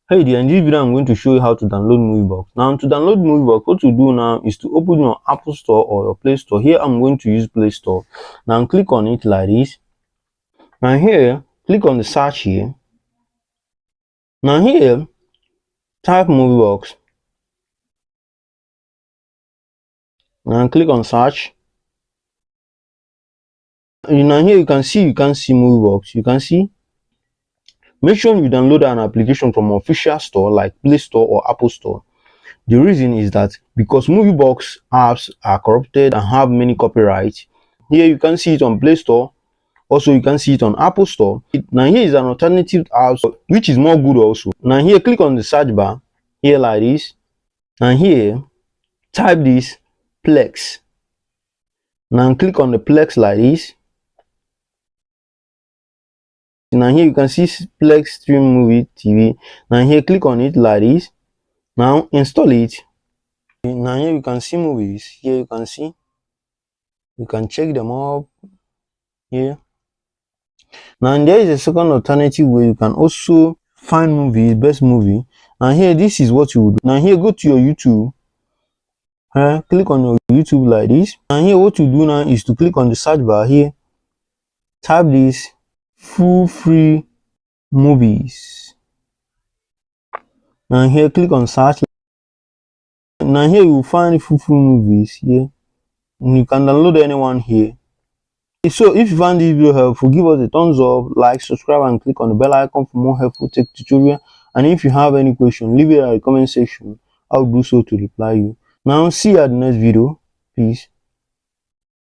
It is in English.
Hey there, in this video I'm going to show you how to download MovieBox. Now to download MovieBox, what you do now is to open your Apple Store or your Play Store. Here I'm going to use Play Store. Now click on it like this. Now here, click on the search here. Now here, type MovieBox. Now click on search. Now here you can see MovieBox. You can see. Make sure you download an application from official store like Play Store or Apple Store. The reason is that because MovieBox apps are corrupted and have many copyrights. Here you can see it on Play Store. Also, you can see it on Apple Store. Now here is an alternative app which is more good also. Now here, click on the search bar here like this. And here, type this Plex. Now click on the Plex like this. Now here you can see Plex Stream Movie TV. Now here, click on it like this. Now install it. Now here you can see movies. Here you can see. You can check them up here. Now there is a second alternative where you can also find movies, best movie. And here, this is what you would do. Now here, go to your YouTube. Click on your YouTube like this. And here, what you do now is to click on the search bar here. Type this full free movies. And here, click on search. Now here you will find full free movies here. And you can download anyone here. So if you found this video helpful, give us a thumbs up, like, subscribe, and click on the bell icon for more helpful tech tutorial. And if you have any question, leave it at the comment section. I'll do so to reply you. Now see you at the next video. Peace.